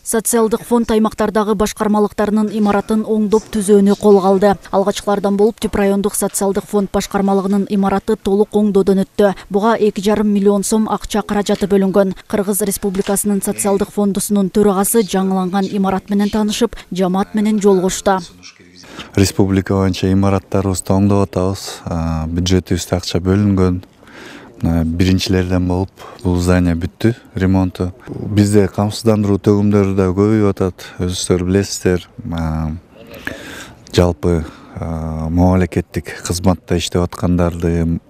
Социалдык фонд аймактардагы башкармалыктарынын имаратын оңдоп түзөөнү колго алды. Алгачкылардан болуп Түп райондук социалдык фонд башкармалыгынын имараты толук оңдоодон өттү. Буга 2,5 миллион сом акча каражаты бөлүнгөн. Кыргыз Республикасынын социалдык фондусунун төрагасы жаңыланган имарат менен таанышып, жамаат менен жолугушту. Республика боюнча имараттарыбызды оңдоп атабыз. Бюджетибизде акча бөлүнгөн. Биринчилерден болуп бул здание бүттү, ремонту. Бизде камсыздандыруу төгүмдөрү да көбөйүп атат. Өзүңүздөр билесиздер. Жалпы мамлекеттик кызматта иштеп аткандардын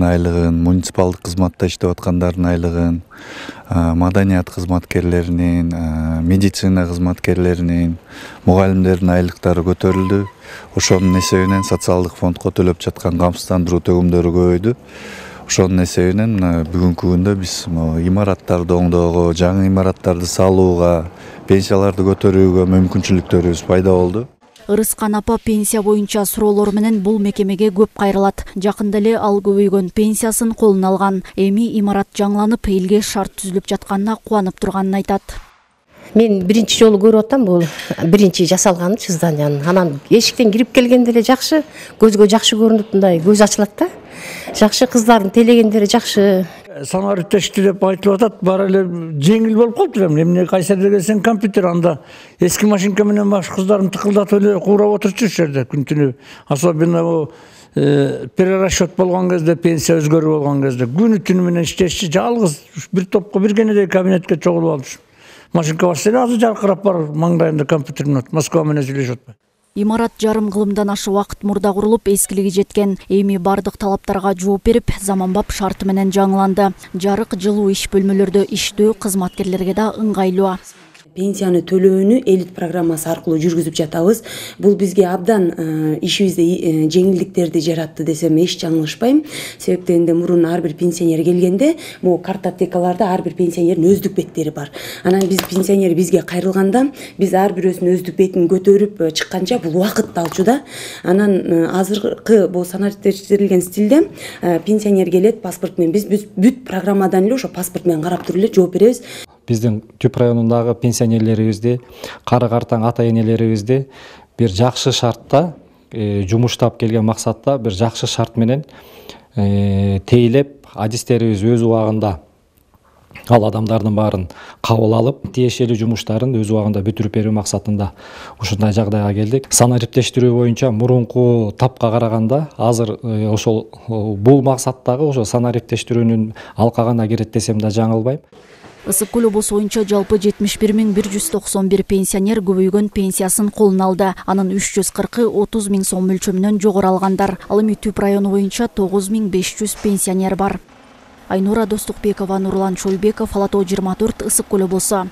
айлыгын, муниципалдык кызматта иштеп аткандардын айлыгын, маданият кызматкерлеринин, медицина кызматкерлеринин, мугалимдердин айлыктары көтөрүлдү. Ошонун эсебинен социалдык фондко төлөп жаткан камсыздандыруу төгүмдөрү көбөйдү. Ошонун эсебинен бүгүнкү күндө биз имараттарды оңдоого, жаңы имараттарды салууга, пенсияларды көтөрүүгө мүмкүнчүлүктөрүбүз пайда болду. Ырыскан апа пенсия боюнча суроолор менен бул мекемеге көп кайрылат. Жакында эле ал көбөйгөн пенсиясын колуна алган. Эми имарат жаңыланып, элге шарт түзүлүп жатканына кубанып турганын айтат. Мен биринчи жолу көрүп атам, бул биринчи жасалган зданияны. Анан эшиктен кирип келгенде эле жакшы, көзгө жакшы көрүнүп, мындай көз ачылат да. Жакшы, кыздардын телегендери жакшы. Санариптештүү деп айтылып атат, бара эле жеңил болуп калыптыр. Эмне кайсерде келсең компьютер, анда эски машинка менен баш кыздарын тыкылдатып эле куурап отурчу жерде күн түнү. Особенно перерасчет болгон кезде, пенсия өзгөрүү болгон кезде күнү түнү менен иштешчи, жалгыз бир топко биргенедей кабинетке чогулуп алыш. Машинка башса эле азыр жаркырап бар, маңдайында компьютер менен Москва менен сүйлөшүп атпайбы. Имарат жарым кылымдан ашы вакыт мурда курулуп, эскилиги жеткен. Эми бардык талаптарга жооп берип, заманбап шарты менен жаңыланды. Жарык, жылуу иш бөлмөлөрдө иштөө кызматкерлерге да ыңгайлуу. Пенсияны төлөөнү элит программасы аркылуу жүргүзүп жатабыз. Бул бизге абдан ишибизде жеңилдиктерди жаратты десем эч жаңылышпайм. Себептен мурун ар бир пенсионер келгенде, могу картотекаларда ар бир пенсионердин өздүк беттери бар. Анан биз пенсионер бизге кайрылганда, биз ар бирөөсүнүн өздүк бетин көтөрүп чыкканча бул убакыт алчу да. Анан азыркы бул санариптештирилген стилде пенсионер келет паспорт менен, биз бүт программадан эле ошо паспорт менен карап туруп эле жооп беребиз. Биздин Түп районундагы пенсионерлерибизди, кары-картаң ата-энелерибизди бир жакшы шартта жумуштап келген максатта бир жакшы шарт менен тейлеп, адистерибиз өз убагында ал адамдардын баарын кабыл алып, тиешелүү жумуштарын өз убагында бүтүрүп берүү максатында ушундай жагдайга келдик. Санариптештирүү боюнча мурунку тапка караганда азыр ошол бул максаттагы ошо санариптештирүүнүн алкагына кирет десем да жаңылбайм. Ысык көл облусу боюнча жалпы 71.191 пенсионер көбөйгөн пенсиясын колуна алды. Анын 340-ы 30 000 сом мөлчөмүнөн жогору алгандар. Ал эми Түп району боюнча 9500 пенсионер бар. Айнура Достукбекова, Нурлан Чойбеков, Ала Тоо 24, Ысык көл облусу.